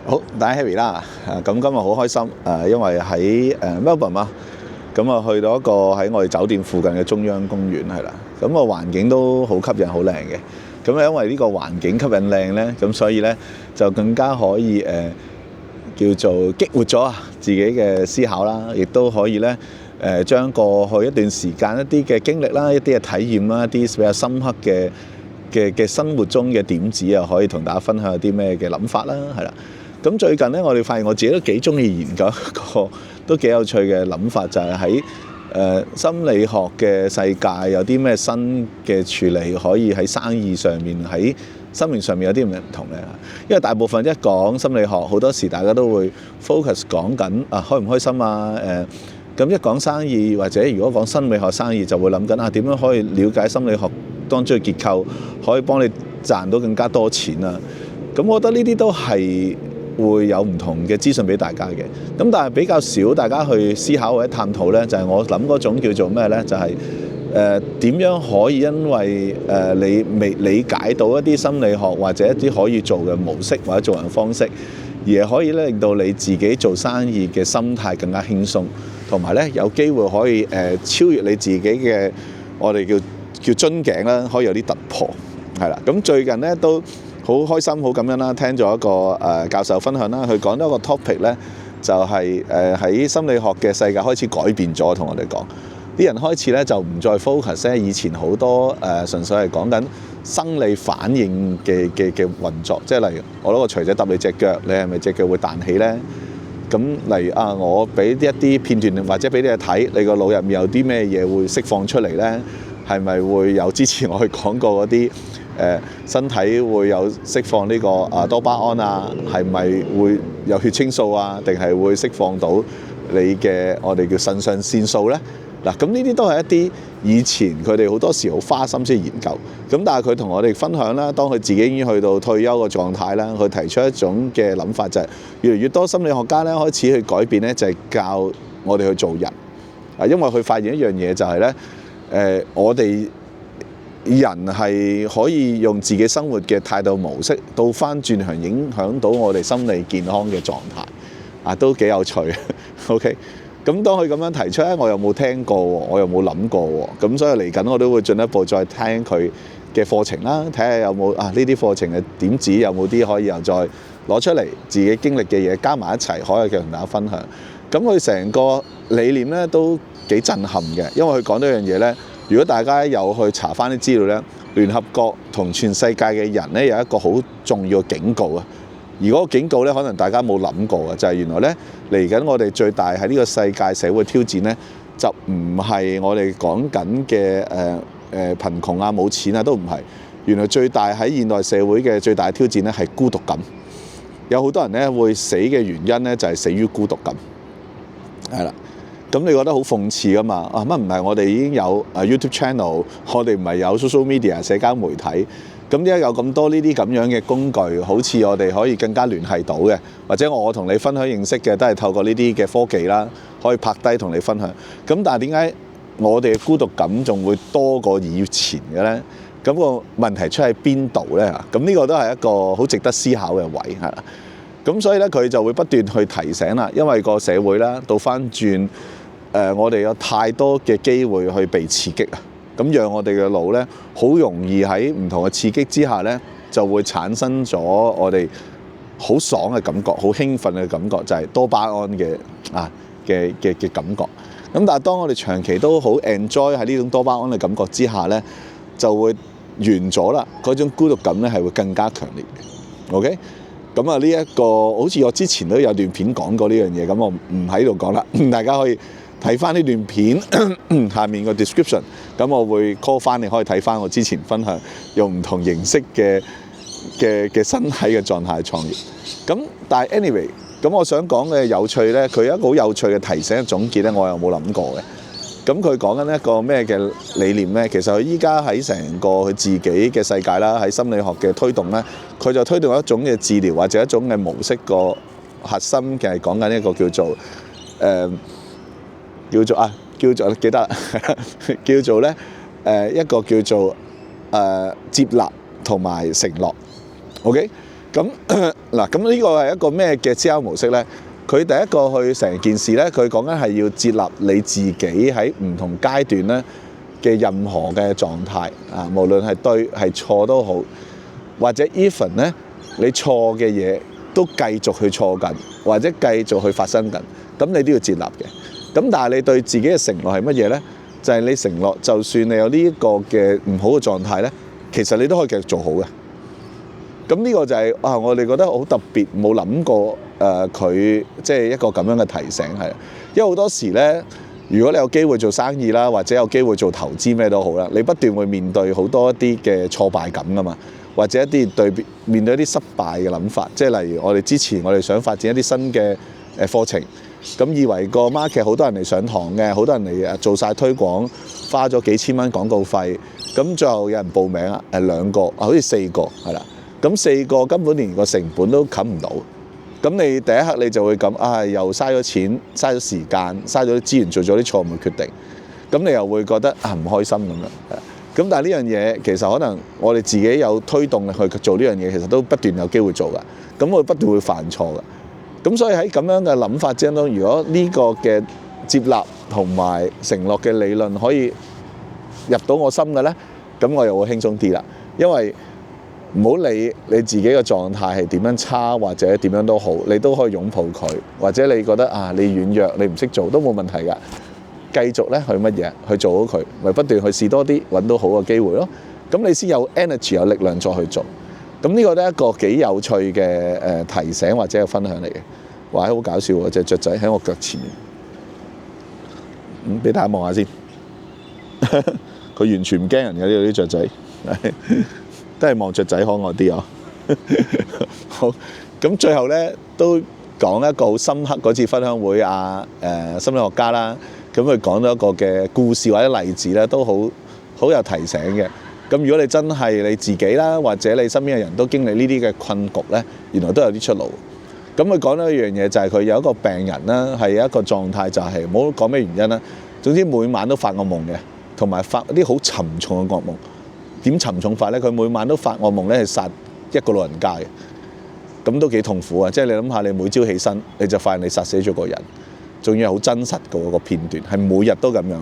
好，大家 Harry 啦，咁今日好開心，因為喺Melbourne 啊，咁啊去到一個喺我哋酒店附近嘅中央公園係啦，咁個環境都好吸引，好靚嘅。咁因為呢個環境吸引靚咧，咁所以咧就更加可以叫做激活咗自己嘅思考啦，亦都可以咧將過去一段時間一啲嘅經歷啦、一啲嘅體驗啦、一啲比較深刻嘅生活中嘅點子啊，可以同大家分享有啲咩嘅諗法啦，係啦。咁最近咧，我哋發現我自己都幾中意研究一個都幾有趣嘅諗法，就係喺心理學嘅世界有啲咩新嘅處理，可以喺生意上面、喺生命上面有啲咩唔同咧？因為大部分一講心理學，好多時大家都會 focus 講緊開唔開心啊，咁一講生意或者如果講心理學生意，就會諗緊點樣可以了解心理學當中嘅結構，可以幫你賺到更加多錢啊！咁我覺得呢啲都係會有唔同嘅資訊俾大家嘅，咁但係比較少大家去思考或者探討呢，就係我諗嗰種叫做咩呢？就係點樣可以因為你未理解到一啲心理學或者一啲可以做嘅模式或者做人方式，而可以咧令到你自己做生意嘅心態更加輕鬆，同埋咧有機會可以超越你自己嘅我哋叫樽頸啦，可以有啲突破係啦。咁最近咧都好開心，好感恩啦！聽咗一個教授分享啦，佢講咗一個 topic 咧，就係喺心理學嘅世界開始改變咗，同我哋講，啲人開始咧就唔再 focus 咧以前好多純粹係講緊生理反應嘅運作，即係例如我攞個錘仔揼你隻腳，你係咪隻腳會彈起咧？咁例如我俾一啲片段或者俾你睇，你個腦入面有啲咩嘢會釋放出嚟咧？係咪會有之前我哋講過嗰啲？身體會有釋放呢個多巴胺啊，係咪會有血清素啊？定係會釋放到你嘅我哋叫腎上腺素呢？嗱，咁呢啲都係一啲以前佢哋好多時好花心思研究，咁但係佢同我哋分享啦，當佢自己已經去到退休嘅狀態啦，佢提出一種嘅諗法就係越嚟越多心理學家咧開始去改變咧，就係教我哋去做人啊，因為佢發現一樣嘢就係咧，我哋人係可以用自己生活嘅態度模式倒翻轉行影響到我哋心理健康嘅狀態，都幾有趣。OK， 咁當佢咁樣提出咧，我又冇聽過，我又冇諗過，咁所以嚟緊我都會進一步再聽佢嘅課程啦，睇下有冇呢啲課程嘅點子，有冇啲可以又再攞出嚟自己經歷嘅嘢加埋一齊，可以同大家分享。咁佢成個理念咧都幾震撼嘅，因為佢講到一樣嘢咧。如果大家有去查翻啲資料咧，聯合國同全世界嘅人咧有一個好重要嘅警告啊！而嗰個警告咧，可能大家冇諗過嘅，就係原來咧嚟緊我哋最大喺呢個世界社會挑戰咧，就唔係我哋講緊嘅貧窮啊、冇錢啊都唔係。原來最大喺現代社會嘅最大挑戰咧係孤獨感。有好多人咧會死嘅原因咧就係死於孤獨感，係啦。咁你覺得好諷刺㗎嘛？乜唔係我哋已經有YouTube channel， 我哋唔係有 social media 社交媒體，咁點解有咁多呢啲咁樣嘅工具，好似我哋可以更加聯繫到嘅，或者我同你分享認識嘅都係透過呢啲嘅科技啦，可以拍低同你分享。咁但係點解我哋嘅孤獨感仲會多過以前嘅咧？咁個問題出喺邊度咧？咁呢個都係一個好值得思考嘅位係啦。咁所以咧佢就會不斷去提醒啦，因為個社會啦倒翻轉。我哋有太多嘅機會去被刺激啊，咁讓我哋嘅腦咧好容易喺唔同嘅刺激之下咧，就會產生咗我哋好爽嘅感覺、好興奮嘅感覺，就係多巴胺嘅感覺。咁但係當我哋長期都好 enjoy 喺呢種多巴胺嘅感覺之下咧，就會完咗啦，嗰種孤獨感咧係會更加強烈嘅。OK。咁呢一個好似我之前都有段片講過呢樣嘢，咁我唔喺度講啦，大家可以睇翻呢段片下面個 description， 咁我會 call 翻你可以睇翻我之前分享用唔同形式嘅身體嘅狀態創業。咁但係 anyway， 咁我想講嘅有趣咧，佢有一個好有趣嘅提醒總結咧，我又冇諗過嘅。咁佢講緊一個咩嘅理念咧？其實佢依家喺成個佢自己嘅世界啦，喺心理學嘅推動咧，佢就推動一種嘅治療或者一種嘅模式，個核心嘅係講緊一個叫做記得叫做咧一個叫做接納同埋承諾。OK，咁嗱，咁呢個係一個咩嘅思考模式咧？佢第一個去成件事咧，佢講緊係要接納你自己喺唔同階段咧嘅任何嘅狀態啊，無論係對係錯都好，或者 even 咧你錯嘅嘢都繼續去錯緊，或者繼續去發生緊，咁你都要接納嘅。咁但係你對自己嘅承諾係乜嘢咧？就係你承諾，就算你有呢一個嘅唔好嘅狀態咧，其實你都可以繼續做好嘅。咁呢個就係我哋覺得好特別，冇諗過佢即係一個咁樣嘅提醒係。因為好多時咧，如果你有機會做生意啦，或者有機會做投資咩都好啦，你不斷會面對好多一啲嘅挫敗感噶嘛，或者一啲面對一啲失敗嘅諗法，即係例如我哋之前我哋想發展一啲新嘅課程，咁以為個 market 好多人嚟上堂嘅，好多人嚟做晒推廣，花咗幾千蚊廣告費，咁最後有人報名啊，2個好似4個係啦。咁4個根本連個成本都冚唔到，咁你第一刻你就會咁又嘥咗錢、嘥咗時間、嘥咗啲資源，做咗啲錯誤嘅決定，咁你又會覺得唔開心咁樣。咁但係呢樣嘢其實可能我哋自己有推動去做呢樣嘢，其實都不斷有機會做㗎。咁我不斷會犯錯㗎。咁所以喺咁樣嘅諗法之中，如果呢個嘅接納同埋承諾嘅理論可以入到我心嘅咧，咁我又會輕鬆啲啦，因為唔好理你自己嘅狀態係點樣差或者點樣都好，你都可以擁抱佢，或者你覺得你軟弱，你唔識做都冇問題㗎。繼續咧去乜嘢去做好佢，咪不斷去試多啲，揾到好嘅機會咯。咁你先有 energy 有力量再去做。咁呢個都係一個幾有趣嘅提醒或者係分享嚟嘅。哇！好搞笑喎，隻雀仔喺我腳前面。俾大家望下先。佢完全唔驚人嘅呢啲雀仔。都係望雀仔可愛啲啊！好，咁最後咧都講一個好深刻嗰次分享會心理學家啦，咁佢講咗一個嘅故事或者例子咧，都好有提醒嘅。咁如果你真係你自己啦，或者你身邊嘅人都經歷呢啲嘅困局咧，原來都有啲出路。咁佢講咗一樣嘢，就係佢有一個病人啦，係一個狀態就係唔好講咩原因啦，總之每晚都發惡夢嘅，同埋發啲好沉重嘅惡夢。點沉重法咧？佢每晚都發惡夢咧，係殺一個老人家嘅，咁都幾痛苦啊！即係你諗下，你每朝起身，你就發現你殺死咗個人，仲要係好真實嘅個片段，係每日都咁樣喎。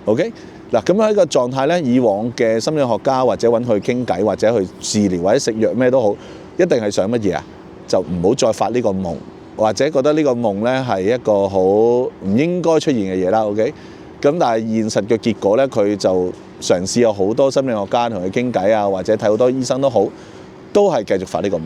OK，嗱咁喺個狀態咧，以往嘅心理學家或者揾佢傾偈，或者去治療或者食藥咩都好，一定係想乜嘢啊？就唔好再發呢個夢，或者覺得呢個夢咧係一個好唔應該出現嘅嘢啦。OK，咁但係現實嘅結果咧，佢就嘗試有好多心理學家同佢傾偈啊，或者睇好多醫生都好，都係繼續發呢個夢。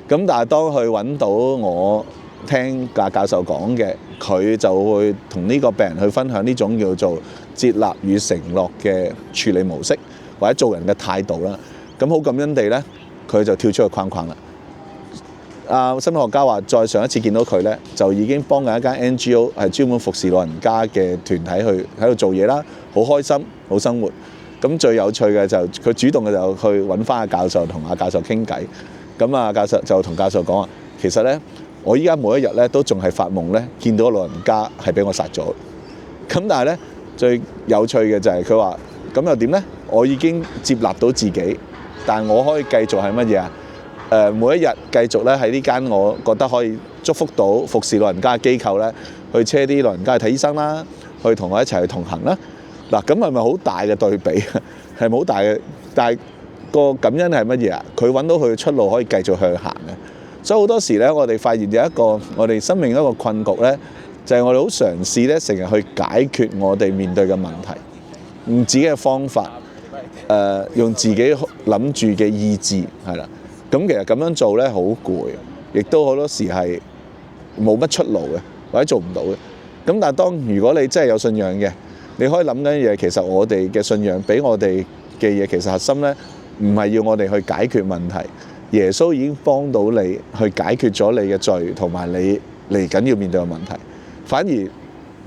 咁但係當佢揾到我聽教授講嘅，佢就會同呢個病人去分享呢種叫做接納與承諾嘅處理模式，或者做人嘅態度啦。咁好感恩地咧，佢就跳出個框框啦。心理學家話，再上一次見到佢咧，就已經幫緊一間 NGO 係專門服侍老人家嘅團體去喺度做嘢啦，好開心，好生活。咁最有趣嘅就佢主動嘅就去揾翻阿教授，同阿教授傾偈。咁教授就同教授講話，其實咧，我依家每一日咧都仲係發夢咧，見到老人家係俾我殺咗。咁但係咧，最有趣嘅就係佢話，咁又點咧？我已經接納到自己，但係我可以繼續係乜嘢啊？每一日繼續咧喺呢間我覺得可以祝福到服侍老人家嘅機構咧，去車啲老人家去睇醫生啦，去同我一齊去同行啦。嗱，咁係咪好大嘅對比？係咪好大嘅？但係個感恩係乜嘢啊？佢揾到佢嘅出路，可以繼續去行嘅。所以好多時咧，我哋發現有一個我哋生命一個困局咧，就係我哋好嘗試咧，成日去解決我哋面對嘅問題，用自己嘅方法，用自己諗住嘅意志，係啦。咁其實咁樣做咧好攰，亦都好多時係冇乜出路嘅，或者做唔到嘅。咁但係如果你真係有信仰嘅，你可以諗緊嘢，其實我哋嘅信仰俾我哋嘅嘢，其實核心咧唔係要我哋去解決問題，耶穌已經幫到你去解決咗你嘅罪同埋你嚟緊要面對嘅問題。反而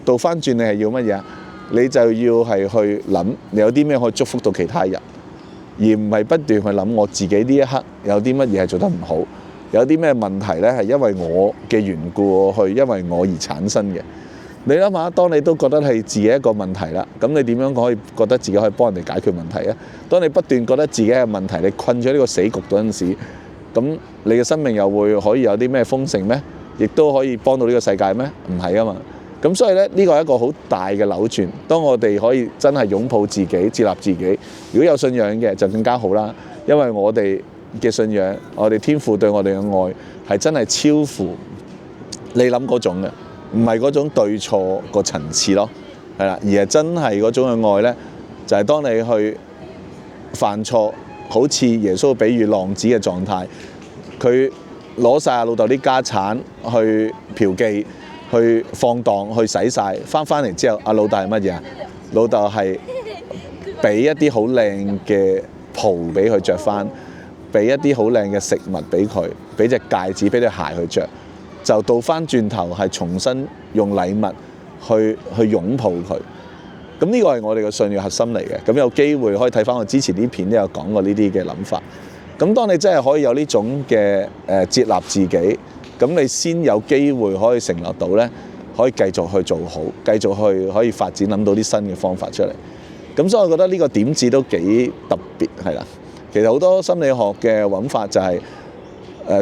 倒翻轉，你係要乜嘢啊？你就要係去諗你有啲咩可以祝福到其他人。而唔係不斷去諗我自己呢一刻有啲乜嘢係做得唔好，有啲咩問題咧係因為我嘅緣故因為我而產生嘅。你諗下，當你都覺得係自己一個問題啦，咁你點樣可以覺得自己可以幫人哋解決問題啊？當你不斷覺得自己嘅問題，你困咗呢個死局嗰陣時，咁你嘅生命又會可以有啲咩豐盛咩？亦都可以幫到呢個世界咩？唔係啊嘛。咁所以咧，呢個係一個好大嘅扭轉。當我哋可以真係擁抱自己、接納自己，如果有信仰嘅就更加好啦。因為我哋嘅信仰，我哋天父對我哋嘅愛係真係超乎你諗嗰種嘅，唔係嗰種對錯個層次咯，係啦，而係真係嗰種嘅愛咧，就係當你去犯錯，好似耶穌比喻浪子嘅狀態，佢攞晒阿老豆啲家產去嫖妓、去放蕩、去使晒，翻嚟之後，阿老豆係乜嘢啊？老豆係俾一啲好靚嘅袍俾佢着翻，俾一啲好靚嘅食物俾佢，俾隻戒指、俾對鞋去着，就倒翻轉頭係重新用禮物去擁抱佢。咁呢個係我哋嘅信仰核心嚟嘅。咁有機會可以睇翻我之前啲片都有講過呢啲嘅諗法。咁當你真係可以有呢種嘅接納自己，咁你先有機會可以成立到咧，可以繼續去做好，繼續去可以發展，諗到啲新嘅方法出嚟。咁所以我覺得呢個點子都幾特別，係啦。其實好多心理學嘅揾法就係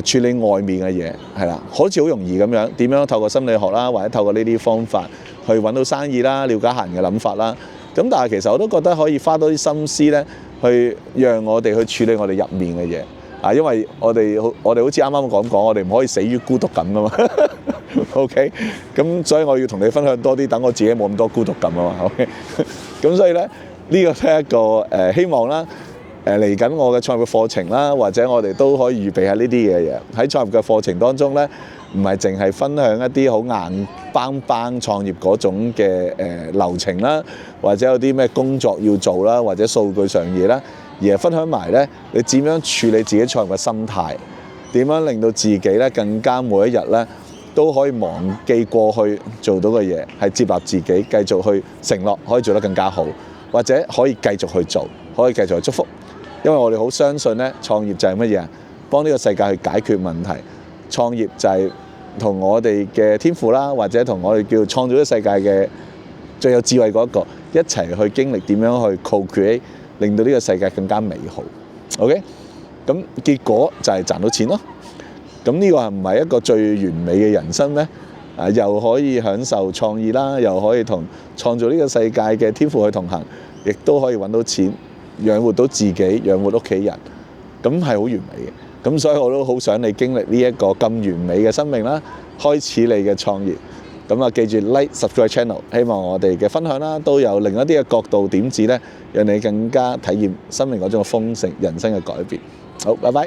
處理外面嘅嘢，係啦，好似好容易咁樣，點樣透過心理學啦，或者透過呢啲方法去揾到生意啦，了解客人嘅諗法啦。咁但係其實我都覺得可以花多啲心思咧，去讓我哋去處理我哋入面嘅嘢啊，因為我哋好似啱啱講，我哋唔可以死於孤獨感噶嘛。OK， 咁所以我要同你分享多啲，等我自己冇咁多孤獨感啊嘛。OK， 咁所以咧呢個係一個希望啦。嚟緊我嘅創業嘅課程啦，或者我哋都可以預備下呢啲嘢。喺創業嘅課程當中咧，唔係淨係分享一啲好硬邦邦創業嗰種嘅流程啦，或者有啲咩工作要做啦，或者數據上嘢啦，而係分享埋咧你點樣處理自己創業嘅心態，點樣令到自己咧更加每一日咧都可以忘記過去做到嘅嘢，係接納自己，繼續去承諾可以做得更加好，或者可以繼續去做，可以繼續去祝福。因為我哋好相信咧，創業就係乜嘢啊？幫呢個世界去解決問題。創業就係同我哋嘅天父啦，或者同我哋叫創造呢個世界嘅最有智慧嗰一個一齊去經歷點樣去 co-create，令到呢個世界更加美好。OK， 咁結果就係賺到錢咯。咁呢個係唔係一個最完美嘅人生咩？又可以享受創意啦，又可以同創造呢個世界嘅天父去同行，亦都可以揾到錢。養活到自己，養活屋企人，咁係好完美嘅。咁所以我都好想你經歷呢一個咁完美嘅生命啦，開始你嘅創業。咁啊，記住 like subscribe channel， 希望我哋嘅分享啦，都有另一啲嘅角度點子咧，讓你更加體驗生命嗰種嘅豐盛、人生嘅改變。好，拜拜。